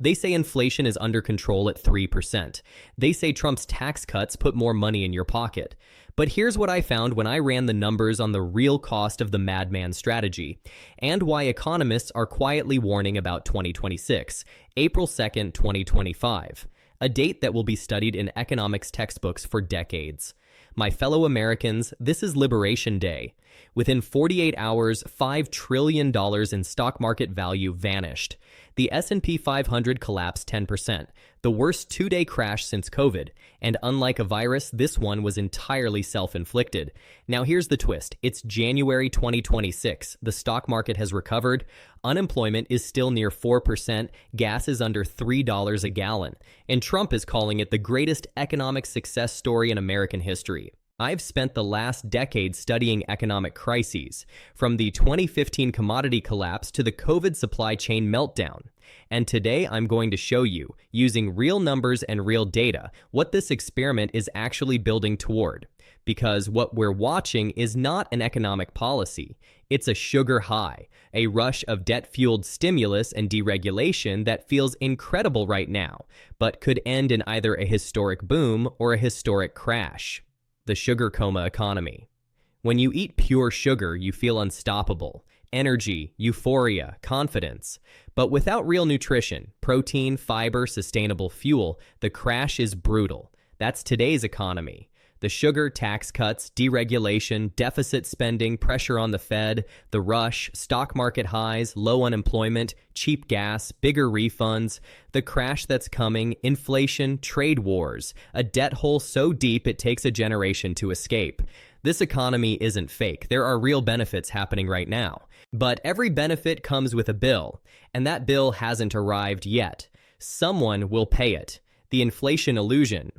They say inflation is under control at 3%. They say Trump's tax cuts put more money in your pocket. But here's what I found when I ran the numbers on the real cost of the Madman strategy, and why economists are quietly warning about 2026, April 2nd, 2025, a date that will be studied in economics textbooks for decades. My fellow Americans, this is Liberation Day. Within 48 hours, $5 trillion in stock market value vanished. The S&P 500 collapsed 10%, the worst two-day crash since COVID, and unlike a virus, this one was entirely self-inflicted. Now here's the twist. It's January 2026. The stock market has recovered. Unemployment is still near 4%. Gas is under $3 a gallon. And Trump is calling it the greatest economic success story in American history. I've spent the last decade studying economic crises, from the 2015 commodity collapse to the COVID supply chain meltdown. And today I'm going to show you, using real numbers and real data, what this experiment is actually building toward. Because what we're watching is not an economic policy. It's a sugar high, a rush of debt-fueled stimulus and deregulation that feels incredible right now, but could end in either a historic boom or a historic crash. The sugar coma economy. When you eat pure sugar, you feel unstoppable. Energy, euphoria, confidence. But without real nutrition, protein, fiber, sustainable fuel, the crash is brutal. That's today's economy. The sugar, tax cuts, deregulation, deficit spending, pressure on the Fed, the rush, stock market highs, low unemployment, cheap gas, bigger refunds, the crash that's coming, inflation, trade wars, a debt hole so deep it takes a generation to escape. This economy isn't fake. There are real benefits happening right now. But every benefit comes with a bill, and that bill hasn't arrived yet. Someone will pay it. The inflation illusion.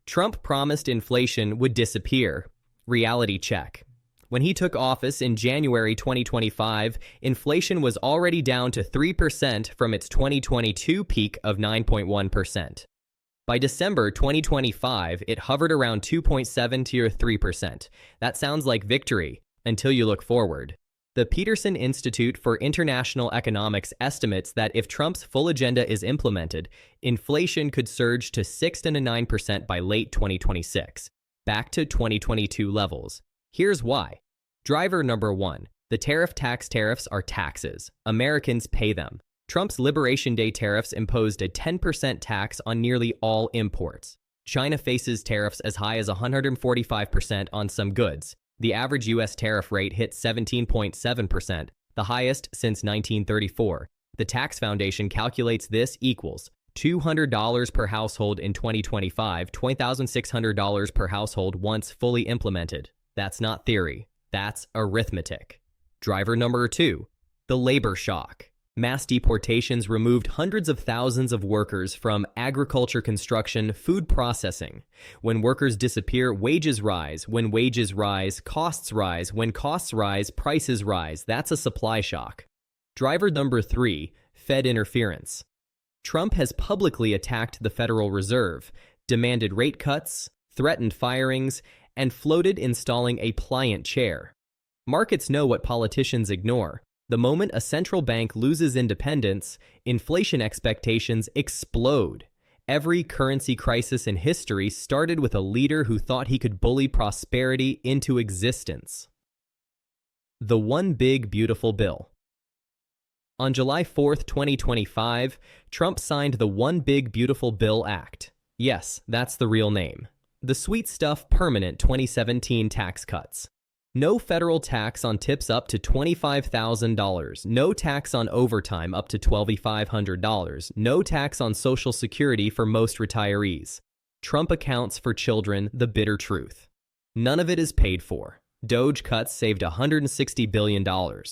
Trump promised inflation would disappear. Reality check. When he took office in January 2025, inflation was already down to 3% from its 2022 peak of 9.1%. By December 2025, it hovered around 2.7 to 3%. That sounds like victory, until you look forward. The Peterson Institute for International Economics estimates that if Trump's full agenda is implemented, inflation could surge to 6 to 9% by late 2026, back to 2022 levels. Here's why. Driver number 1. The tariffs are taxes. Americans pay them. Trump's Liberation Day tariffs imposed a 10% tax on nearly all imports. China faces tariffs as high as 145% on some goods. The average U.S. tariff rate hit 17.7%, the highest since 1934. The Tax Foundation calculates this equals $200 per household in 2025, $20,600 per household once fully implemented. That's not theory. That's arithmetic. Driver number 2, the labor shock. Mass deportations removed hundreds of thousands of workers from agriculture, construction, food processing. When workers disappear, wages rise. When wages rise, costs rise. When costs rise, prices rise. That's a supply shock. Driver number 3, Fed interference. Trump has publicly attacked the Federal Reserve, demanded rate cuts, threatened firings, and floated installing a pliant chair. Markets know what politicians ignore. The moment a central bank loses independence, inflation expectations explode. Every currency crisis in history started with a leader who thought he could bully prosperity into existence. The One Big Beautiful Bill. On July 4, 2025, Trump signed the One Big Beautiful Bill Act. Yes, that's the real name. The sweet stuff permanent 2017 tax cuts. No federal tax on tips up to $25,000. No tax on overtime up to $2,500. No tax on Social Security for most retirees. Trump accounts for children the bitter truth. None of it is paid for. Doge cuts saved $160 billion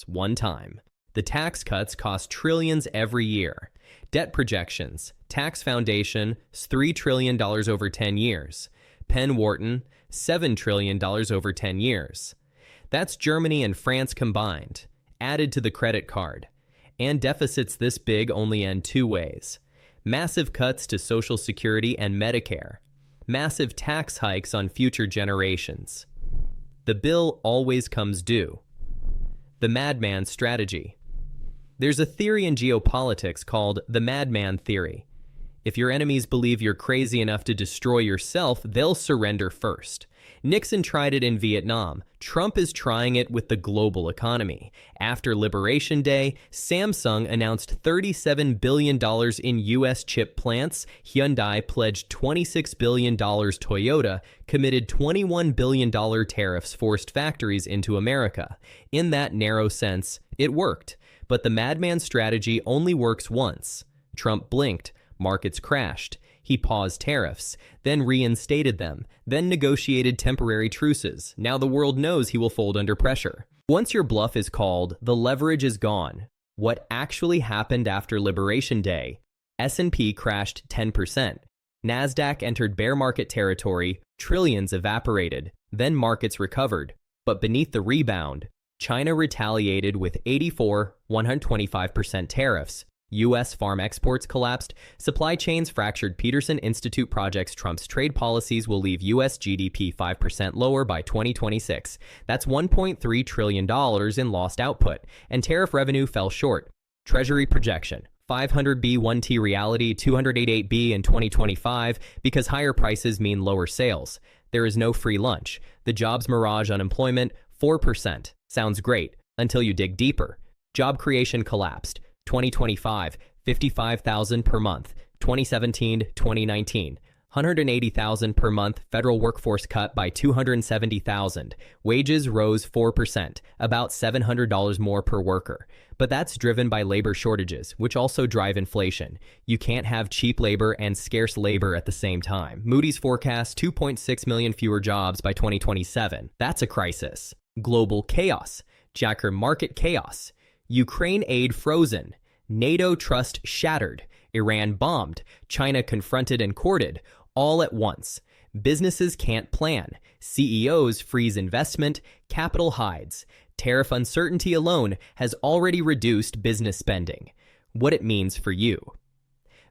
one time. The tax cuts cost trillions every year. Debt projections. Tax Foundation, $3 trillion over 10 years. Penn Wharton, $7 trillion over 10 years. That's Germany and France combined, added to the credit card. And deficits this big only end two ways. Massive cuts to Social Security and Medicare. Massive tax hikes on future generations. The bill always comes due. The Madman strategy. There's a theory in geopolitics called the Madman theory. If your enemies believe you're crazy enough to destroy yourself, they'll surrender first. Nixon tried it in Vietnam. Trump is trying it with the global economy. After Liberation Day, Samsung announced $37 billion in U.S. chip plants. Hyundai pledged $26 billion. Toyota committed $21 billion tariffs forced factories into America. In that narrow sense, it worked. But the Madman strategy only works once. Trump blinked. Markets crashed. He paused tariffs, then reinstated them, then negotiated temporary truces. Now the world knows he will fold under pressure. Once your bluff is called, the leverage is gone. What actually happened after Liberation Day? S&P crashed 10%. NASDAQ entered bear market territory, trillions evaporated, then markets recovered. But beneath the rebound, China retaliated with 125% tariffs. U.S. farm exports collapsed, supply chains fractured. Peterson Institute projects Trump's trade policies will leave U.S. GDP 5% lower by 2026. That's $1.3 trillion in lost output, and tariff revenue fell short. Treasury projection: 500B1T reality, 288B in 2025, because higher prices mean lower sales. There is no free lunch. The jobs mirage unemployment, 4%. Sounds great, until you dig deeper. Job creation collapsed. 2025, 55,000 per month. 2017, 2019, 180,000 per month. Federal workforce cut by 270,000. Wages rose 4%, about $700 more per worker. But that's driven by labor shortages, which also drive inflation. You can't have cheap labor and scarce labor at the same time. Moody's forecasts 2.6 million fewer jobs by 2027. That's a crisis. Global chaos. Jacker market chaos. Ukraine aid frozen. NATO trust shattered. Iran bombed. China confronted and courted. All at once. Businesses can't plan. CEOs freeze investment. Capital hides. Tariff uncertainty alone has already reduced business spending. What it means for you.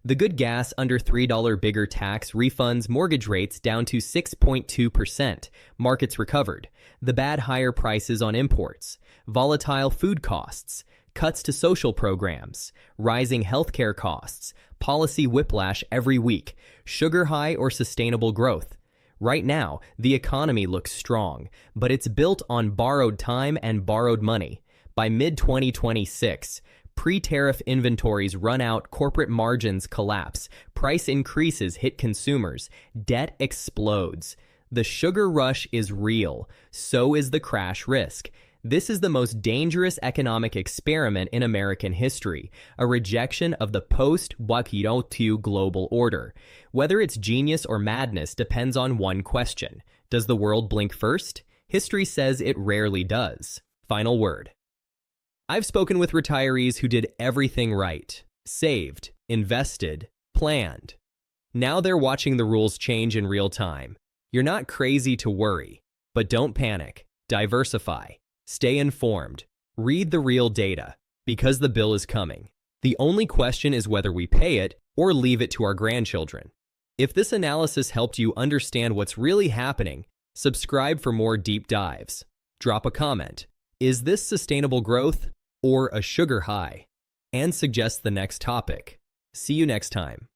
The good gas under $3 bigger tax refunds mortgage rates down to 6.2%. Markets recovered. The bad higher prices on imports. Volatile food costs. Cuts to social programs. Rising healthcare costs. Policy whiplash every week. Sugar high or sustainable growth. Right now, the economy looks strong, but it's built on borrowed time and borrowed money. By mid-2026, pre-tariff inventories run out, corporate margins collapse, price increases hit consumers, debt explodes. The sugar rush is real, so is the crash risk. This is the most dangerous economic experiment in American history, a rejection of the post-Waukegan global order. Whether it's genius or madness depends on one question. Does the world blink first? History says it rarely does. Final word. I've spoken with retirees who did everything right. Saved, invested, planned. Now they're watching the rules change in real time. You're not crazy to worry, but don't panic. Diversify. Stay informed. Read the real data, because the bill is coming. The only question is whether we pay it or leave it to our grandchildren. If this analysis helped you understand what's really happening, subscribe for more deep dives. Drop a comment. Is this sustainable growth or a sugar high? And suggest the next topic. See you next time.